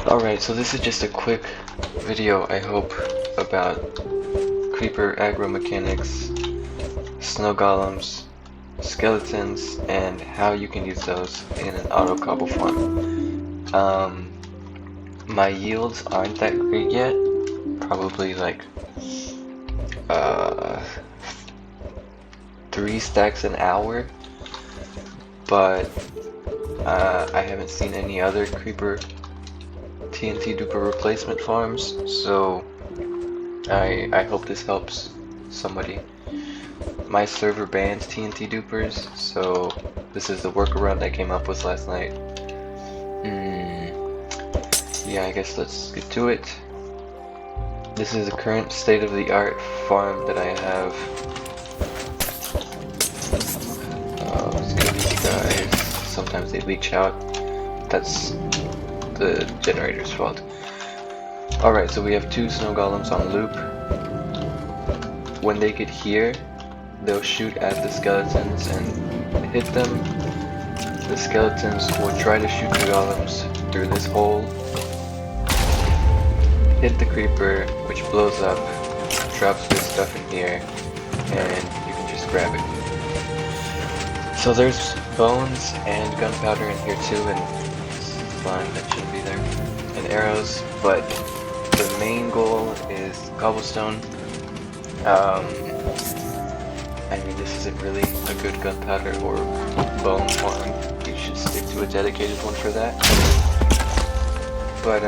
Alright, so this is just a quick video, I hope, about creeper aggro mechanics, snow golems, skeletons, and how you can use those in an auto cobble farm. My yields aren't that great yet, probably like 3 stacks an hour, but I haven't seen any other creeper TNT Duper replacement farms, so I hope this helps somebody. My server bans TNT Dupers, so this is the workaround I came up with last night. Yeah, I guess let's get to it. This is the current state-of-the-art farm that I have. Let's get these guys. Sometimes they leach out. That's the generator's fault. Alright, so we have 2 snow golems on loop. When they get here, they'll shoot at the skeletons and hit them. The skeletons will try to shoot the golems through this hole, hit the creeper, which blows up, drops this stuff in here, and you can just grab it. So there's bones and gunpowder in here too, and slime that shouldn't be there, and arrows, but the main goal is cobblestone. I mean, this isn't really a good gunpowder or bone farm. You should stick to a dedicated one for that. But,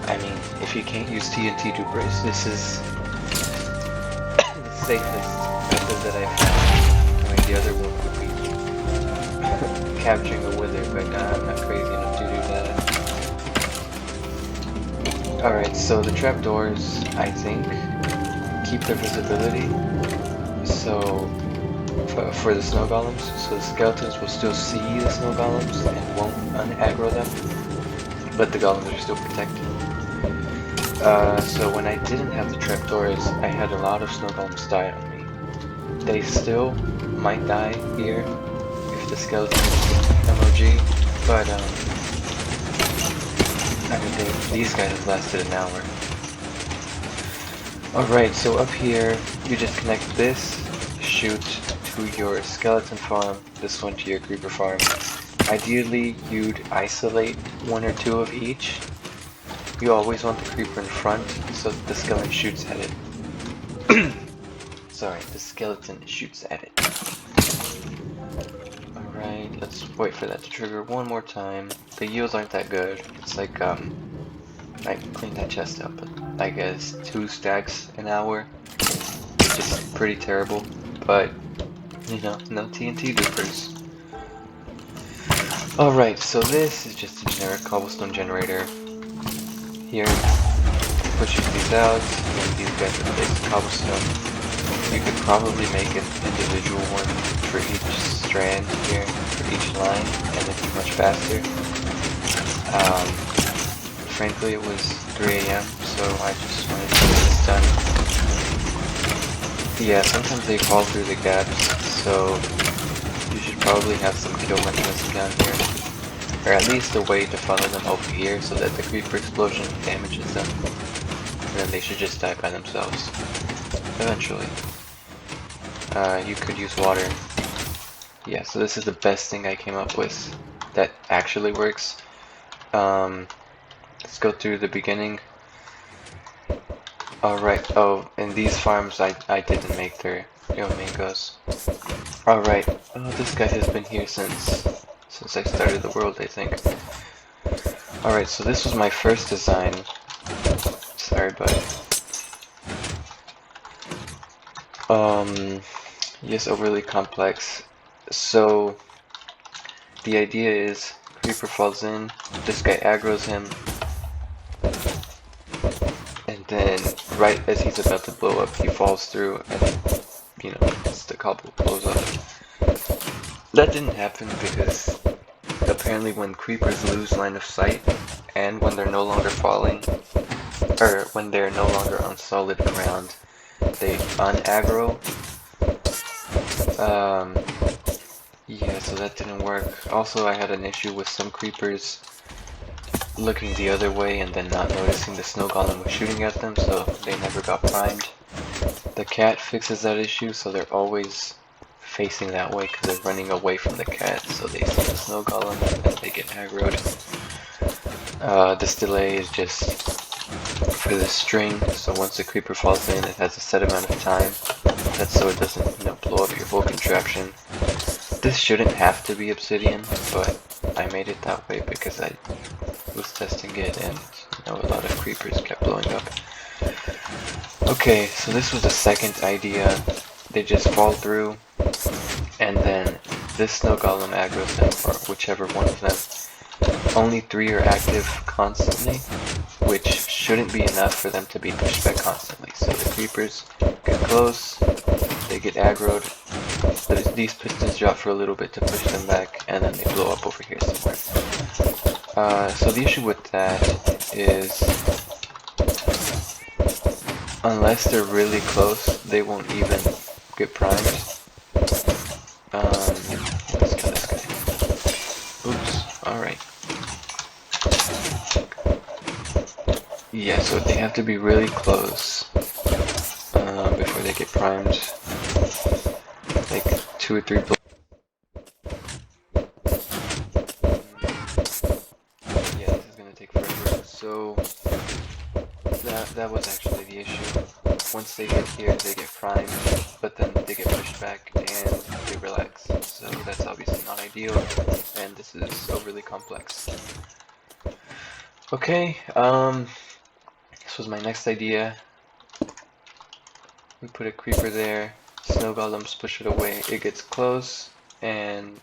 I mean, if you can't use TNT Dupers, this is the safest method that I've found. I mean, the other one would be capturing a wither, but I'm not crazy enough to do that. Alright, so the trapdoors, I think, keep their visibility, so for the snow golems, so the skeletons will still see the snow golems and won't un-aggro them, but the golems are still protected. So when I didn't have the trapdoors, I had a lot of snow golems die on me. They still might die here if the skeleton is MOG, but I mean, these guys have lasted an hour. Alright, so up here, you just connect this chute to your skeleton farm, this one to your creeper farm. Ideally, you'd isolate 1 or 2 of each. You always want the creeper in front, so that the skeleton shoots at it. Sorry, the skeleton shoots at it. Alright, let's wait for that to trigger one more time. The yields aren't that good. It's like, I can clean that chest up, but I guess 2 stacks an hour, which is pretty terrible, but, you know, no TNT Dupers. Alright, so this is just a generic cobblestone generator. Here, pushes these out, and these guys replace the cobblestone. You could probably make an individual one for each strand here, for each line, and it'd be much faster. Frankly, it was 3 AM, so I just wanted to get this done. Yeah, sometimes they fall through the gaps, so you should probably have some kill mechanism down here. Or at least a way to funnel them over here so that the creeper explosion damages them. And then they should just die by themselves. Eventually. You could use water. Yeah, so this is the best thing I came up with that actually works. Let's go through the beginning. Alright, oh, in these farms I didn't make their mangoes. Alright, oh, this guy has been here since I started the world, I think. Alright, so this was my first design. Sorry, bud. Yes, overly complex. So, the idea is, creeper falls in, this guy aggroes him, and then, right as he's about to blow up, he falls through, and, you know, the cobble blows up. That didn't happen because apparently when creepers lose line of sight, and when they're no longer falling, or when they're no longer on solid ground, they un-aggro. Yeah, so that didn't work. Also, I had an issue with some creepers looking the other way and then not noticing the snow golem was shooting at them, so they never got primed. The cat fixes that issue, so they're always facing that way because they're running away from the cat, so they see the snow golem and they get aggroed. This delay is just for the string, so once the creeper falls in, it has a set amount of time. That's so it doesn't, blow up your whole contraption. This shouldn't have to be obsidian, but I made it that way because I was testing it and a lot of creepers kept blowing up. Okay, so this was the second idea. They just fall through, and then this snow golem aggroes them, or whichever one of them. Only 3 are active constantly, which shouldn't be enough for them to be pushed back constantly. So the creepers get close, they get aggroed, these pistons drop for a little bit to push them back, and then they blow up over here somewhere. So the issue with that is, unless they're really close, they won't even get primed. Let's kill this guy. Oops, alright. Yeah, so they have to be really close before they get primed. Like 2 or 3 bullets. Yeah, this is gonna take forever. So that was actually the issue. Once they get here, they get primed, but then they get pushed back and they relax. So that's obviously not ideal, and this is overly complex. Okay, this was my next idea. We put a creeper there, snow golems push it away, it gets close, and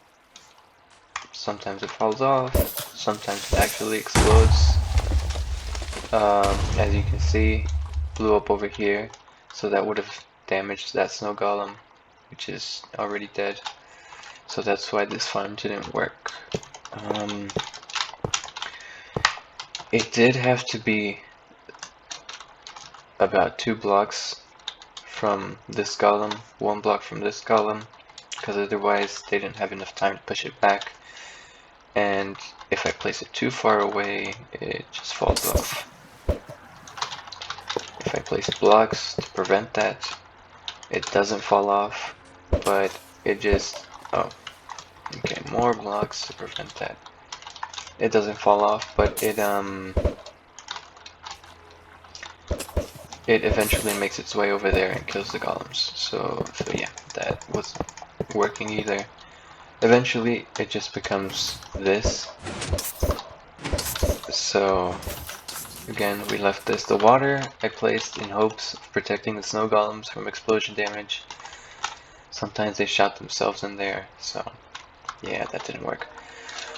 sometimes it falls off, sometimes it actually explodes. As you can see, blew up over here, so that would have damaged that snow golem, which is already dead. So that's why this farm didn't work. It did have to be about 2 blocks from this golem, 1 block from this golem, because otherwise they didn't have enough time to push it back. And if I place it too far away, it just falls off. If I place blocks to prevent that, it doesn't fall off, but it just, oh, okay, more blocks to prevent that. It doesn't fall off, but it eventually makes its way over there and kills the golems. So yeah, that wasn't working either. Eventually, it just becomes this. So again, we left this. The water I placed in hopes of protecting the snow golems from explosion damage. Sometimes they shot themselves in there, so yeah, that didn't work.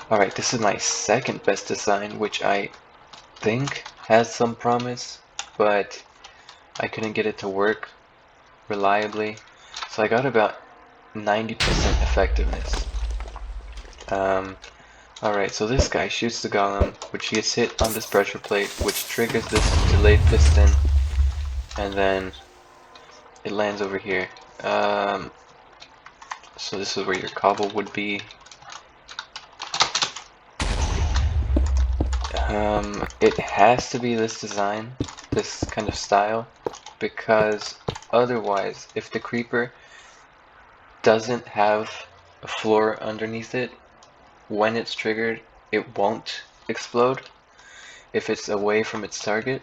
Alright, this is my second best design, which I think has some promise, but I couldn't get it to work reliably. So I got about 90% effectiveness. Alright, so this guy shoots the golem, which gets hit on this pressure plate, which triggers this delayed piston, and then it lands over here. So this is where your cobble would be. It has to be this design, this kind of style, because otherwise, if the creeper doesn't have a floor underneath it, when it's triggered, it won't explode if it's away from its target.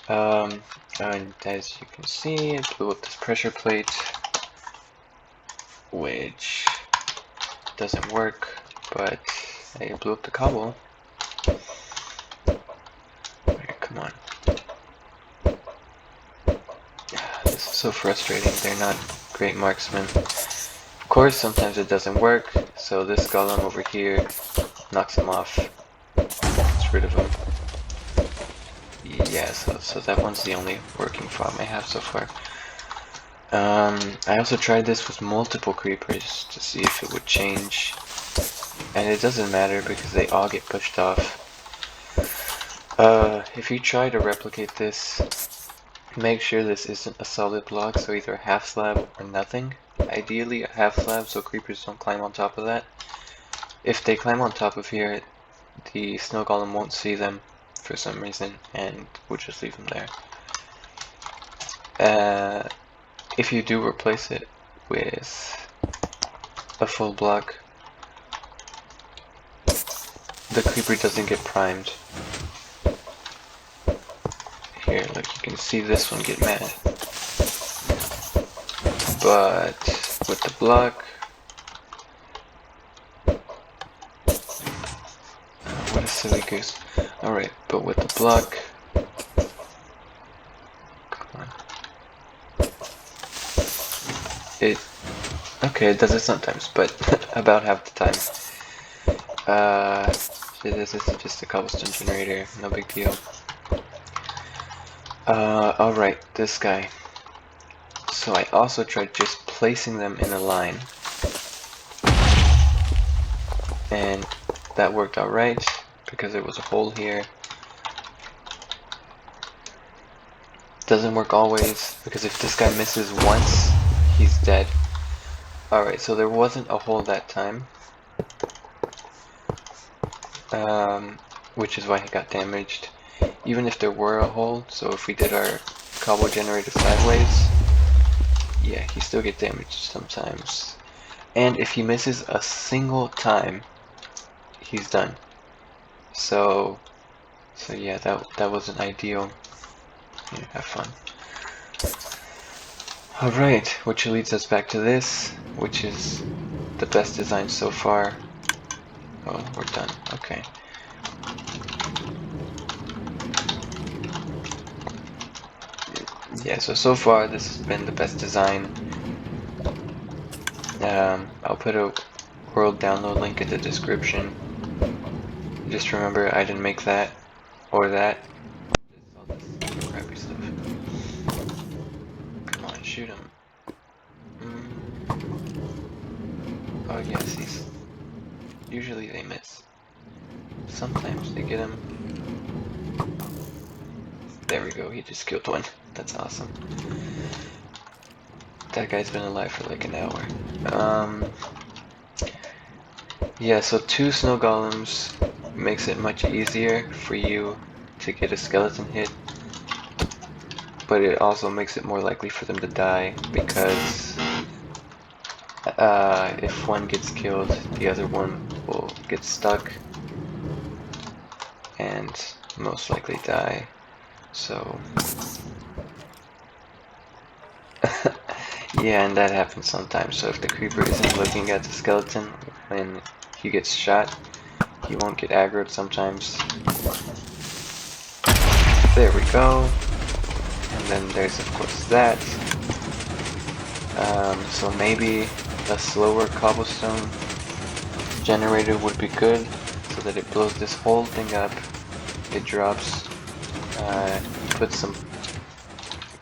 And as you can see, it blew up this pressure plate, which doesn't work, but it blew up the cobble. Alright, come on. This is so frustrating, they're not great marksmen. Of course, sometimes it doesn't work, so this golem over here knocks him off. Gets rid of him. Yeah, so that one's the only working farm I have so far. I also tried this with multiple creepers to see if it would change, and it doesn't matter because they all get pushed off. If you try to replicate this Make sure this isn't a solid block, so either a half slab or nothing. Ideally a half slab so creepers don't climb on top of that. If they climb on top of here, the snow golem won't see them for some reason and we'll just leave them there. If you do replace it with a full block, the creeper doesn't get primed. Here, like you can see this one get mad. But with the block, what a silly goose. Alright, but with the block, come on. Okay, it does it sometimes, but about half the time. This is just a cobblestone generator, no big deal. Alright, this guy. So I also tried just placing them in a line. And that worked alright, because there was a hole here. Doesn't work always, because if this guy misses once, he's dead. Alright, so there wasn't a hole that time. Which is why he got damaged. Even if there were a hole, so if we did our cobble generator sideways, yeah, he still get damaged sometimes. And if he misses a single time, he's done. So yeah, that wasn't ideal. Yeah, have fun. Alright, which leads us back to this, which is the best design so far. Oh, we're done. Okay. Yeah, so far this has been the best design. I'll put a world download link in the description. Just remember, I didn't make that or that. Just all this crappy stuff. Come on, shoot him. Oh yes, usually they miss. Sometimes they get him. There we go, he just killed one. That's awesome. That guy's been alive for like an hour. Yeah, so 2 snow golems makes it much easier for you to get a skeleton hit, but it also makes it more likely for them to die, because if one gets killed, the other one will get stuck and most likely die. So yeah, and that happens sometimes. So if the creeper isn't looking at the skeleton when he gets shot, he won't get aggroed sometimes. There we go. And then there's of course that. So maybe a slower cobblestone generator would be good, so that it blows this whole thing up. It drops. Put some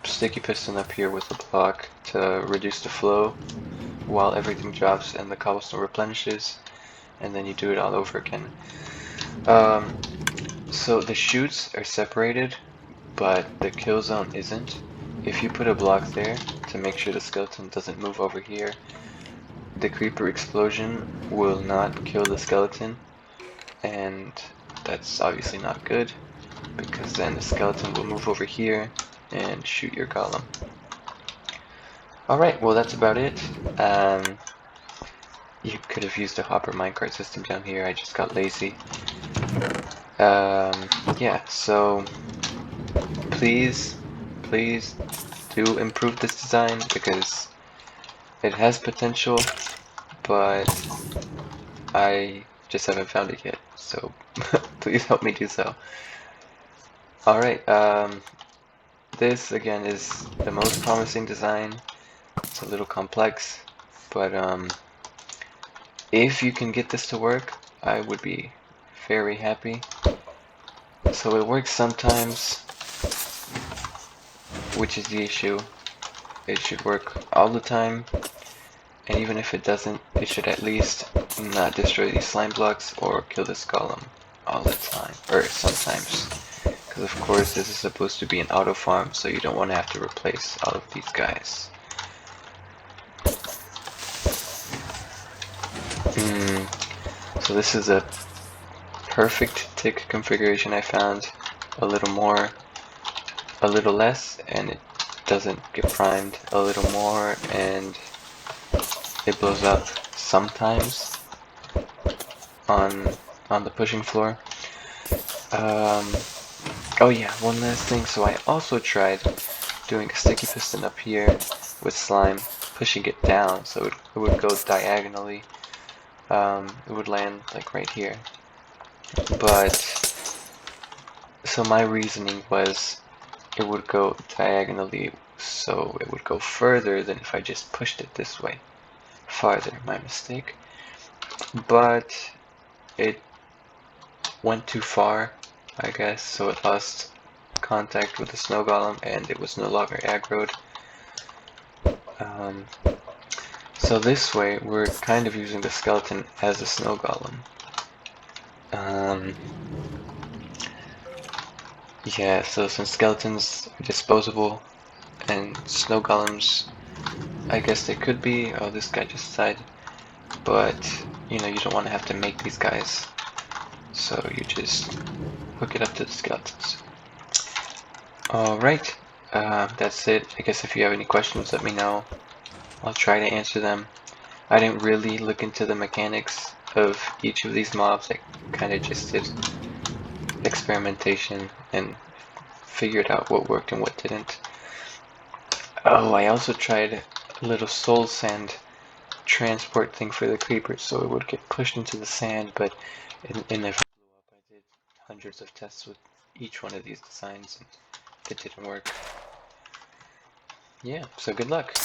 sticky piston up here with a block to reduce the flow while everything drops and the cobblestone replenishes, and then you do it all over again. So the chutes are separated, but the kill zone isn't. If you put a block there to make sure the skeleton doesn't move over here, the creeper explosion will not kill the skeleton, and that's obviously not good, because then the skeleton will move over here and shoot your golem. Alright, well that's about it. You could have used a hopper minecart system down here, I just got lazy. Yeah, so please do improve this design, because it has potential, but I just haven't found it yet, so please help me do so. Alright, this again is the most promising design. It's a little complex, but if you can get this to work, I would be very happy. So it works sometimes, which is the issue. It should work all the time, and even if it doesn't, it should at least not destroy these slime blocks or kill this golem all the time, or sometimes. Because of course this is supposed to be an auto farm, so you don't want to have to replace all of these guys. So this is a perfect tick configuration I found. A little more, a little less, and it doesn't get primed. A little more, and it blows up sometimes on the pushing floor. Oh yeah, one last thing. So I also tried doing a sticky piston up here with slime, pushing it down so it would go diagonally. It would land like right here. But so my reasoning was it would go diagonally, so it would go further than if I just pushed it this way. Farther, my mistake. But it went too far, I guess, so it lost contact with the snow golem and it was no longer aggroed. So this way we're kind of using the skeleton as a snow golem. Yeah, so since skeletons are disposable and snow golems, I guess they could be. Oh, this guy just died. But, you know, you don't want to have to make these guys. So you just hook it up to the skeletons. Alright, that's it. I guess if you have any questions, let me know. I'll try to answer them. I didn't really look into the mechanics of each of these mobs. I kind of just did experimentation and figured out what worked and what didn't. Oh, I also tried a little soul sand transport thing for the creepers so it would get pushed into the sand, but it never blew up. I did hundreds of tests with each one of these designs and it didn't work. Yeah, so good luck.